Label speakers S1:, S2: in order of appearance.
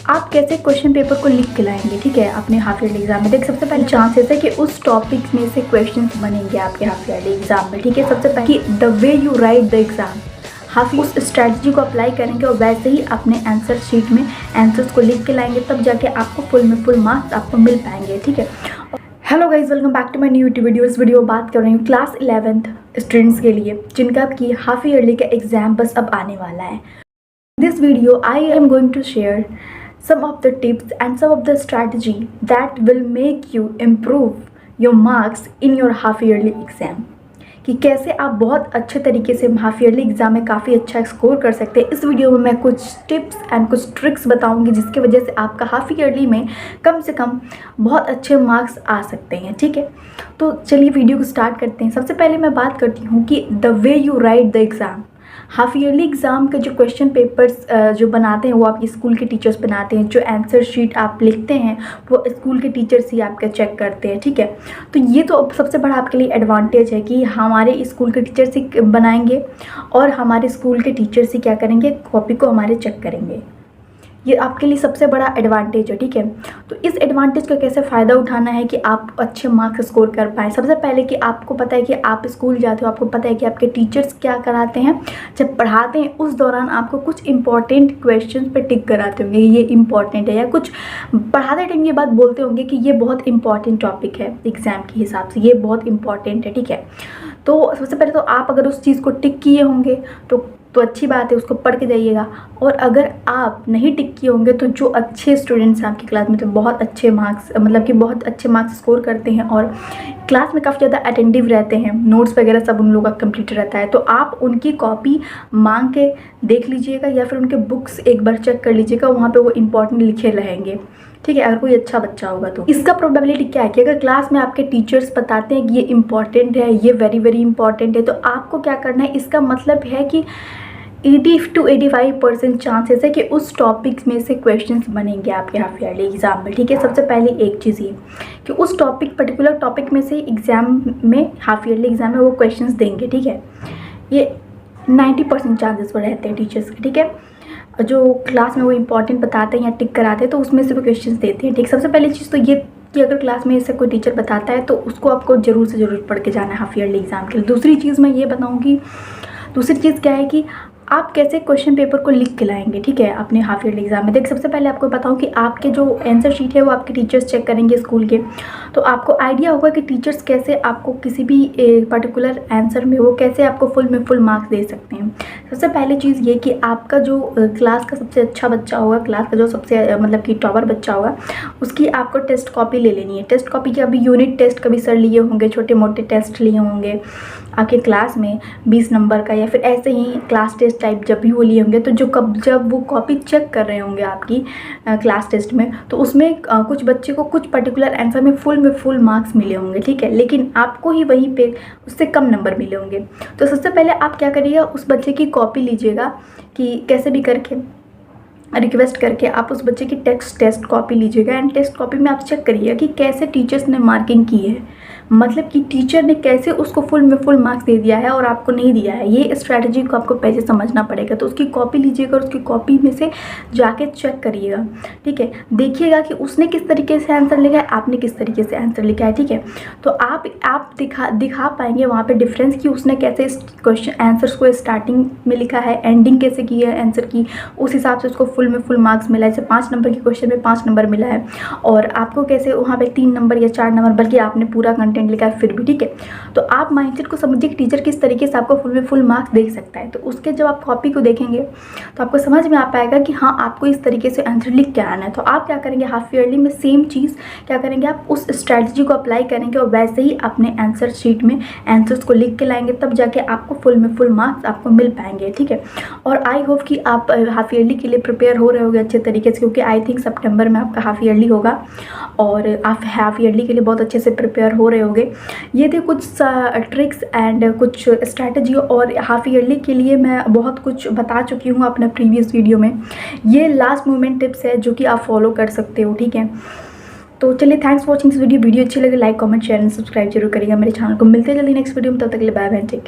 S1: आप कैसे question paper को लिख के लाएंगे, ठीक है, अपने हाफ ईयरली एग्जाम में। देख, सबसे पहले चांसेस है कि उस टॉपिक में से क्वेश्चंस बनेंगे आपके हाफ ईयरली एग्जाम में, ठीक है। सबसे पहले कि the way you right the exam, half उस स्ट्रैटेजी को अप्लाई करेंगे और वैसे ही अपने आंसर शीट में आंसर्स को लिख के लाएंगे, तब जाके आपको फुल मार्क्स आपको मिल पाएंगे, ठीक है। Hello guys, welcome back to my new YouTube video. इस वीडियो बात कर रही हूँ क्लास 11th स्टूडेंट्स के लिए जिनका की हाफ ईयरली का एग्जाम बस अब आने वाला है। This video I am going to share some of the tips and some of the strategy that will make you improve your marks in your half yearly exam, कि कैसे आप बहुत अच्छे तरीके से हाफ ईयरली एग्ज़ाम में काफ़ी अच्छा स्कोर कर सकते हैं। इस वीडियो में मैं कुछ टिप्स एंड कुछ ट्रिक्स बताऊंगी जिसकी वजह से आपका हाफ ईयरली में कम से कम बहुत अच्छे मार्क्स आ सकते हैं, ठीक है। तो चलिए वीडियो को स्टार्ट करते हैं। सबसे पहले मैं बात करती हूँ कि the way you right the exam. Half yearly exam के जो क्वेश्चन पेपर्स जो बनाते हैं वो आपके स्कूल के टीचर्स बनाते हैं। जो आंसर शीट आप लिखते हैं वो स्कूल के टीचर्स ही आपका चेक करते हैं, ठीक है। तो ये तो सबसे बड़ा आपके लिए एडवांटेज है कि हमारे स्कूल के टीचर्स ही बनाएंगे और हमारे स्कूल के टीचर्स ही क्या करेंगे, कॉपी को हमारे चेक करेंगे। ये आपके लिए सबसे बड़ा एडवांटेज है, ठीक है। तो इस एडवांटेज का कैसे फ़ायदा उठाना है कि आप अच्छे मार्क्स स्कोर कर पाएँ। सबसे पहले कि आपको पता है कि आप स्कूल जाते हो, आपको पता है कि आपके टीचर्स क्या कराते हैं। जब पढ़ाते हैं उस दौरान आपको कुछ इंपॉर्टेंट क्वेश्चन पे टिक कराते होंगे, ये इंपॉर्टेंट है, या कुछ पढ़ाते टाइम ये बात बोलते होंगे कि ये बहुत इंपॉर्टेंट टॉपिक है एग्ज़ाम के हिसाब से, ये बहुत इंपॉर्टेंट है, ठीक है। तो सबसे पहले तो आप अगर उस चीज़ को टिक किए होंगे तो अच्छी बात है, उसको पढ़ के जाइएगा। और अगर आप नहीं टिक किए होंगे तो जो अच्छे स्टूडेंट्स हैं आपकी क्लास में तो बहुत अच्छे मार्क्स, मतलब कि बहुत अच्छे मार्क्स स्कोर करते हैं और क्लास में काफ़ी ज़्यादा अटेंटिव रहते हैं, नोट्स वगैरह सब उन लोगों का कंप्लीट रहता है। तो आप उनकी कॉपी मांग के देख लीजिएगा या फिर उनके बुक्स एक बार चेक कर लीजिएगा, वहाँ पे वो इंपॉर्टेंट लिखे रहेंगे, ठीक है। अगर कोई अच्छा बच्चा होगा तो इसका प्रोबेबिलिटी क्या है कि अगर क्लास में आपके टीचर्स बताते हैं कि ये इंपॉर्टेंट है, ये वेरी इंपॉर्टेंट है, तो आपको क्या करना है, इसका मतलब है कि 80 to 85% चांसेस है कि उस टॉपिक्स में से क्वेश्चंस बनेंगे आपके हाफ ईयरली एग्ज़ाम में, ठीक है। सबसे पहले एक चीज़ ये कि उस पर्टिकुलर टॉपिक में से एग्ज़ाम में, हाफ ईयरली एग्ज़ाम में वो क्वेश्चंस देंगे, ठीक है। ये 90% चांसेस पर रहते हैं टीचर्स के, ठीक है। जो क्लास में वो इंपॉर्टेंट बताते हैं या टिक कराते हैं तो उसमें से वो क्वेश्चंस देते हैं, ठीक। सबसे पहली चीज़ तो ये कि अगर क्लास में ऐसे कोई टीचर बताता है तो उसको आपको ज़रूर से ज़रूर पढ़ के जाना है हाफ ईयरली एग्ज़ाम के लिए। दूसरी चीज़ मैं ये बताऊँगी, दूसरी चीज़ क्या है कि आप कैसे क्वेश्चन पेपर को लिख के लाएंगे, ठीक है, अपने हाफ ईयरली एग्ज़ाम में। देख, सबसे पहले आपको बताऊं कि आपके जो आंसर शीट है वो आपके टीचर्स चेक करेंगे स्कूल के, तो आपको आइडिया होगा कि टीचर्स कैसे आपको किसी भी पर्टिकुलर आंसर में वो कैसे आपको फुल मार्क्स दे सकते हैं। सबसे पहली चीज़ ये कि आपका जो क्लास का सबसे अच्छा बच्चा होगा, क्लास का जो सबसे मतलब कि टॉपर बच्चा होगा, उसकी आपको टेस्ट कॉपी ले लेनी है। टेस्ट कॉपी के अभी यूनिट टेस्ट कभी सर लिए होंगे, छोटे मोटे टेस्ट लिए होंगे आपके क्लास में 20 नंबर का, या फिर ऐसे ही क्लास टेस्ट टाइप जब भी वो लिए होंगे, तो जब वो कॉपी चेक कर रहे होंगे आपकी क्लास टेस्ट में, तो उसमें कुछ बच्चे को कुछ पर्टिकुलर आंसर में फुल मार्क्स मिले होंगे, ठीक है, लेकिन आपको ही वहीं पे उससे कम नंबर मिले होंगे। तो सबसे पहले आप क्या करिएगा, उस बच्चे की कॉपी लीजिएगा कि कैसे भी करके रिक्वेस्ट करके आप उस बच्चे की टेस्ट कॉपी लीजिएगा एंड टेस्ट कॉपी में आप चेक करिएगा कि कैसे टीचर्स ने मार्किंग की है, मतलब कि टीचर ने कैसे उसको फुल मार्क्स दे दिया है और आपको नहीं दिया है। ये स्ट्रैटेजी को आपको पहले समझना पड़ेगा। तो उसकी कॉपी लीजिएगा और उसकी कॉपी में से जाके चेक करिएगा, ठीक है। देखिएगा कि उसने किस तरीके से आंसर लिखा है, आपने किस तरीके से आंसर लिखा है, ठीक है। तो आप दिखा पाएंगे वहाँ पे डिफरेंस कि उसने कैसे क्वेश्चन आंसर्स को स्टार्टिंग में लिखा है, एंडिंग कैसे की है आंसर की, उस हिसाब से उसको फुल मार्क्स मिला है। जैसे 5 नंबर के क्वेश्चन में 5 नंबर मिला है और आपको कैसे वहाँ पे 3 नंबर या 4 नंबर, बल्कि आपने पूरा कंटेंट लिखा है फिर भी, ठीक है। तो आप माइंडसेट को समझिए कि टीचर किस तरीके से आपको फुल मार्क्स दे सकता है। तो उसके जब आप कॉपी को देखेंगे तो आपको समझ में आ पाएगा कि हाँ, आपको इस तरीके से आंसर लिख के आना है। तो आप क्या करेंगे, हाफ ईयरली में सेम चीज़ क्या करेंगे, आप उस स्ट्रैटेजी को अप्लाई करेंगे और वैसे ही अपने आंसर शीट में आंसर्स को लिख के लाएंगे, तब जाके आपको फुल मार्क्स आपको मिल पाएंगे, ठीक है। और आई होप कि आप हाफ ईयरली के लिए प्रिपेयर हो रहे होगे अच्छे तरीके से, क्योंकि आई थिंक सितंबर में आपका हाफ ईयरली होगा और आप हाफ ईयरली के लिए बहुत अच्छे से प्रिपेयर हो रहे होगे। ये थे कुछ ट्रिक्स एंड कुछ स्ट्रैटेजी, और हाफ ईयरली के लिए मैं बहुत कुछ बता चुकी हूँ अपने प्रीवियस वीडियो में। ये लास्ट मोमेंट टिप्स है जो कि आप फॉलो कर सकते हो, ठीक है। तो चलिए, thanks for watching this video अच्छी लगे like comment share and subscribe जरूर करिएगा मेरे चैनल को। मिलते हैं जल्दी नेक्स्ट वीडियो में, तब तक के लिए बाय बाय, टेक केयर।